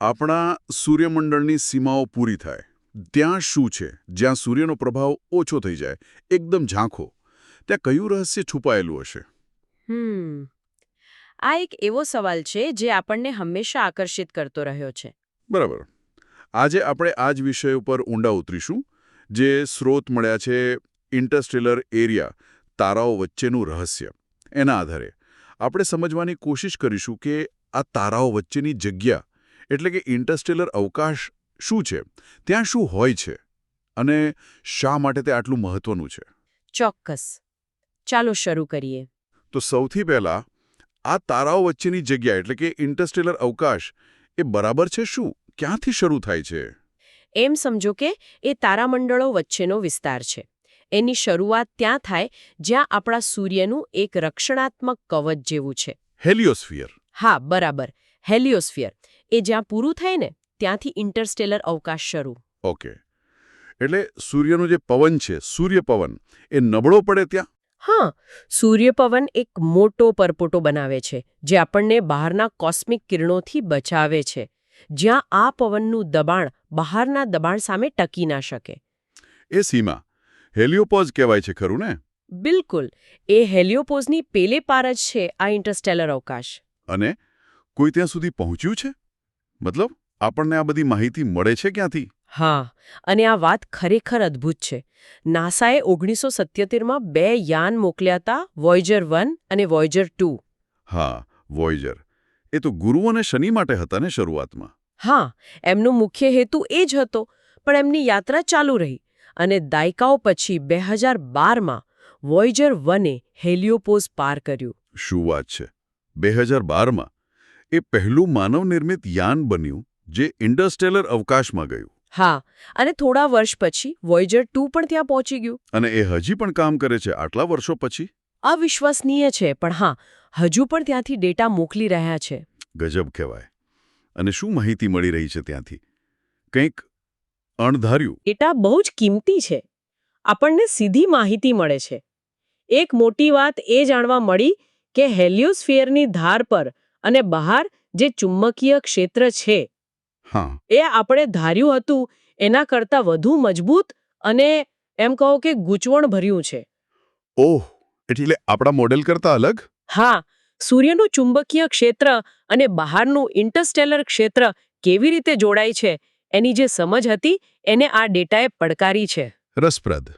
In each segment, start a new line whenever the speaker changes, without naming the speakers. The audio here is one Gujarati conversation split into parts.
આપણા સૂર્યમંડળની સીમાઓ પૂરી થાય ત્યાં શું છે જ્યાં સૂર્યનો પ્રભાવ ઓછો થઈ જાય એકદમ ઝાંખો ત્યાં કયું રહસ્ય છુપાયેલું હશે?
આ એક એવો સવાલ છે જે આપણને હંમેશા આકર્ષિત કરતો રહ્યો છે.
બરાબર. આજે આપણે આ જ વિષય ઉપર ઊંડા ઉતરીશું. જે સ્રોત મળ્યા છે ઇન્ટરસ્ટેલર એરિયા, તારાઓ વચ્ચેનું રહસ્ય, એના આધારે આપણે સમજવાની કોશિશ કરીશું કે આ તારાઓ વચ્ચેની જગ્યા એટલે કે ઇન્ટરસ્ટેલર અવકાશ શું છે, ત્યાં શું હોય છે અને શા માટે તે આટલું મહત્વનું છે.
ચોક્કસ. ચાલો શરૂ કરીએ.
તો સૌથી પહેલા આ તારાઓ વચ્ચેની જગ્યા એટલે કે ઇન્ટરસ્ટેલર અવકાશ એ બરાબર છે શું? ક્યાંથી શરૂ થાય છે?
એમ સમજો કે એ તારામંડળો વચ્ચેનો વિસ્તાર છે. એની શરૂઆત ત્યાં થાય જ્યાં આપણા સૂર્યનું એક રક્ષણાત્મક કવચ જેવું છે.
હેલિયોસ્ફિયર.
હા, બરાબર. હેલિયોસ્ફિયર. એ જ્યાં પૂરું થાય ને ત્યાંથી ઇન્ટરસ્ટેલર અવકાશ શરૂ.
ઓકે. એટલે સૂર્યનો જે પવન છે, સૂર્યપવન, એ નબળો પડે ત્યાં?
હા, સૂર્યપવન એક મોટો પરપોટો બનાવે છે જે આપણને બહારના કોસ્મિક કિરણોથી બચાવે છે, જ્યાં આ પવનનું દબાણ બહારના દબાણ સામે ટકી ના શકે.
એ સીમા હેલિયોપોઝ કહેવાય છે, ખરું ને?
બિલકુલ. એ હેલિયોપોઝની પેલે પાર જ છે આ ઇન્ટરસ્ટેલર અવકાશ.
અને કોઈ ત્યાં સુધી પહોંચ્યું છે? મતલબ આપણને આ બધી માહિતી મળે છે ક્યાંથી?
હા, અને આ વાત ખરેખર અદ્ભુત છે. નાસાએ 1977માં 2 યાન મોકલ્યા હતા, વોયેજર 1 અને વોયેજર 2.
હા, વોયેજર. એ તો ગુરુ અને શનિ માટે હતા ને શરૂઆતમાં?
હા, એમનો મુખ્ય હેતુ એ જ હતો, પણ એમની યાત્રા ચાલુ રહી અને દાયકાઓ પછી 2012માં વોયેજર 1એ હેલિયોપોઝ પાર કર્યું.
શું વાત છે! 2012માં એ પહેલું માનવ-નિર્મિત યાન બન્યું જે ઇન્ટરસ્ટેલર અવકાશમાં ગયું.
હા, અને થોડા વર્ષ પછી વોયેજર 2 પણ ત્યાં પહોંચી ગયું.
અને એ હજી પણ કામ કરે છે આટલા વર્ષો પછી?
અવિશ્વસનીય છે, પણ હા, હજુ પણ ત્યાંથી ડેટા મોકલી રહ્યા છે.
ગજબ કહેવાય. અને શું માહિતી મળી રહી છે ત્યાંથી? કંઈક અણધાર્યું?
ડેટા બહુ જ કિંમતી છે. આપણને સીધી માહિતી મળે છે. એક મોટી વાત એ જાણવા મળી કે હેલિયોસ્ફિયરની ધાર પર અને બહાર જે ચુંબકીય ક્ષેત્ર છે,
હા,
એ આપણે ધાર્યું હતું એના કરતાં વધુ મજબૂત અને એમ કહો કે ગૂંચવણભર્યું છે.
ઓહ, એટલે આપણા મોડેલ કરતાં અલગ?
હા, સૂર્યનું ચુંબકીય ક્ષેત્ર અને બહારનું ઇન્ટરસ્ટેલર ક્ષેત્ર કેવી રીતે જોડાય છે એની જે સમજ હતી એને આ ડેટાએ પડકારી છે.
રસપ્રદ.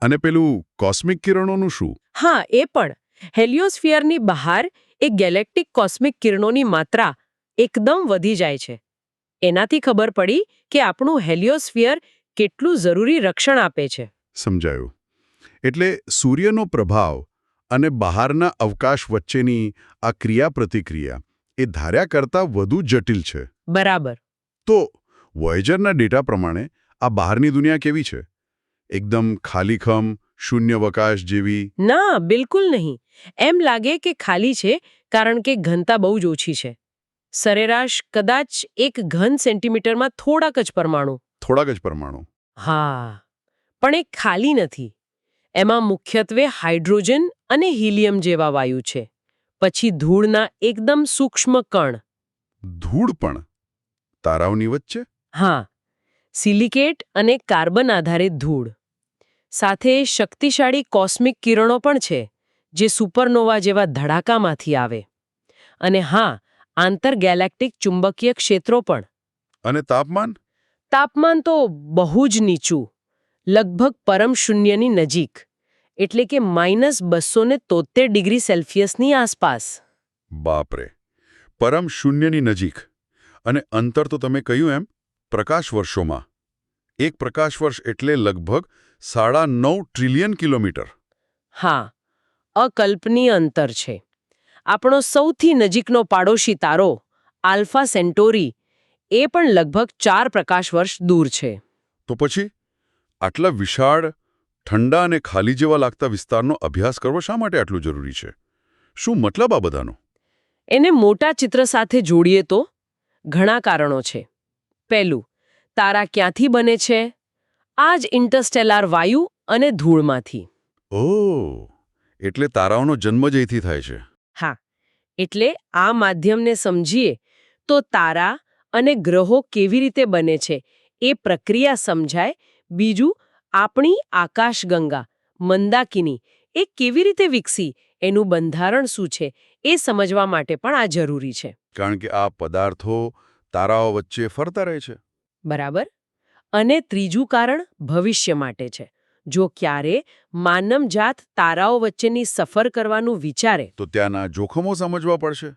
અને પેલું કોસ્મિક કિરણોનું શું?
હા, એ પણ. હેલિયોસ્ફિયરની બહાર એ ગેલેક્ટિક કોસ્મિક કિરણોની માત્રા એકદમ વધી જાય છે. એનાથી ખબર પડી કે આપણું હેલિયોસ્ફિયર કેટલું જરૂરી રક્ષણ આપે છે.
સમજાયું. એટલે સૂર્યનો પ્રભાવ અને બહારના અવકાશ વચ્ચેની આ ક્રિયા-પ્રતિક્રિયા એ ધાર્યા કરતાં વધુ જટિલ છે.
બરાબર.
તો વોયેજરના ડેટા પ્રમાણે આ બહારની દુનિયા કેવી છે? એકદમ ખાલીખમ, શૂન્યવકાશ જેવી?
ના, બિલકુલ નહીં. એમ લાગે કે ખાલી છે કારણ કે ઘનતા બહુ જ ઓછી છે. સરેરાશ કદાચ એક ઘન સેન્ટીમીટરમાં થોડાક જ પરમાણુ.
થોડાક જ પરમાણુ?
હા, પણ એ ખાલી નથી. એમાં મુખ્યત્વે હાઇડ્રોજન અને હિલિયમ જેવા વાયુ છે. પછી ધૂળના એકદમ સૂક્ષ્મ કણ.
ધૂળ પણ? તારાઓની વચ્ચે?
હા, સિલિકેટ અને કાર્બન આધારિત ધૂળ. સાથે શક્તિશાળી કોસ્મિક કિરણો પણ છે, જે સુપરનોવા જેવા ધડાકામાંથી આવે. અને હા, આંતરગેલેક્ટિક ચુંબકીય ક્ષેત્રો પણ.
અને તાપમાન?
તાપમાન તો બહુ જ નીચું, લગભગ પરમ શૂન્યની નજીક, એટલે કે -273 ડિગ્રી સેલ્સિયસની આસપાસ.
બાપરે! પરમ શૂન્યની નજીક. અને અંતર તો તમે કહ્યું એમ પ્રકાશ વર્ષોમાં. એક પ્રકાશ વર્ષ એટલે લગભગ 9.5 ટ્રિલિયન કિલોમીટર.
હા, અકલ્પનીય અંતર છે. આપણો સૌથી નજીકનો પાડોશી તારો આલ્ફા સેન્ટોરી એ પણ લગભગ 4 પ્રકાશ વર્ષ દૂર છે.
તો પછી આટલા વિશાળ, ઠંડા અને ખાલી જેવા લાગતા વિસ્તારનો અભ્યાસ કરવો શા માટે આટલું જરૂરી છે? શું મતલબ આ બધાનો?
એને મોટા ચિત્ર સાથે જોડીએ તો ઘણા કારણો છે. પહેલું, તારા ક્યાંથી બને છે? આ જ ઇન્ટરસ્ટેલાર વાયુ અને ધૂળમાંથી.
ઓહ, એટલે તારાઓનો જન્મ જ અહીંથી થાય છે.
હા, એટલે આ માધ્યમને સમજીએ તો તારા અને ગ્રહો કેવી રીતે બને છે એ પ્રક્રિયા સમજાય. બીજું, આપણી આકાશગંગા મંદાકિની એ કેવી રીતે વિકસી, એનું બંધારણ શું છે એ સમજવા માટે પણ આ જરૂરી છે.
કારણ કે આ પદાર્થો તારાઓ વચ્ચે ફરતા રહે છે.
બરાબર. અને ત્રીજું કારણ ભવિષ્ય માટે છે. જો ક્યારે માનવજાત તારાઓ વચ્ચેની સફર કરવાનું વિચારે
તો ત્યાંના જોખમો સમજવા પડશે,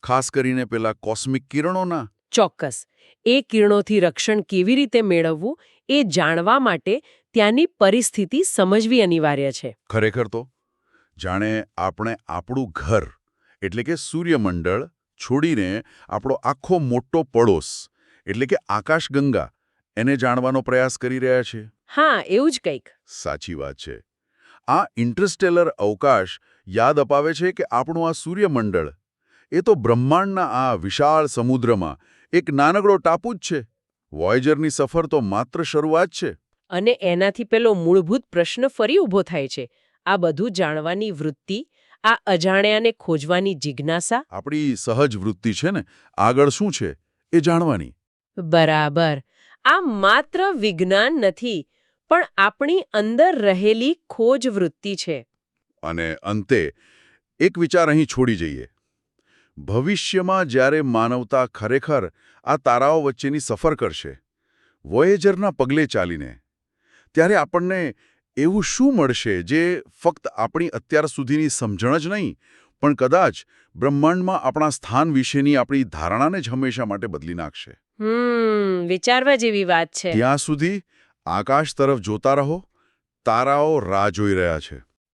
ખાસ કરીને પેલા કોસ્મિક કિરણોના.
ચોક્કસ. એ કિરણોથી રક્ષણ કેવી રીતે મેળવવું એ જાણવા માટે ત્યાંની પરિસ્થિતિ સમજવી અનિવાર્ય છે.
ખરેખર તો જાણે આપણે આપણું ઘર એટલે કે સૂર્યમંડળ છોડીને આપણો આખો મોટો પડોશ એટલે કે આકાશગંગા એને જાણવાનો પ્રયાસ કરી રહ્યા છે.
હા, એવું જ કંઈક.
સાચી વાત છે. આ ઇન્ટરસ્ટેલર અવકાશ યાદ અપાવે છે કે આપણું આ સૂર્યમંડળ એ તો બ્રહ્માંડના આ વિશાળ સમુદ્રમાં એક નાનકડો ટાપુ જ છે. વોયેજરની સફર તો માત્ર શરૂઆત છે.
અને એનાથી પેલો મૂળભૂત પ્રશ્ન ફરી ઊભો થાય છે. આ બધું જાણવાની વૃત્તિ, આ અજાણ્યાને ખોજવાની જિજ્ઞાસા.
આપણી સહજ વૃત્તિ છે ને, આગળ શું છે એ જાણવાની.
બરાબર. આ માત્ર વિજ્ઞાન નથી, પણ આપણી અંદર રહેલી ખોજ વૃત્તિ છે.
અને અંતે એક વિચાર અહીં છોડી જઈએ. ભવિષ્યમાં જ્યારે માનવતા ખરેખર આ તારાઓ વચ્ચેની સફર કરશે, વોયેજરના પગલે ચાલીને, ત્યારે આપણને એવું શું મળશે જે ફક્ત આપણી અત્યાર સુધીની સમજણ જ નહીં, પણ કદાચ બ્રહ્માંડમાં આપણા સ્થાન વિશેની આપણી ધારણાને જ હંમેશા માટે બદલી નાખશે.
વિચારવા જેવી વાત છે.
ત્યાં સુધી આકાશ તરફ જોતા રહો, તારાઓ રાહ જોઈ રહ્યા છે.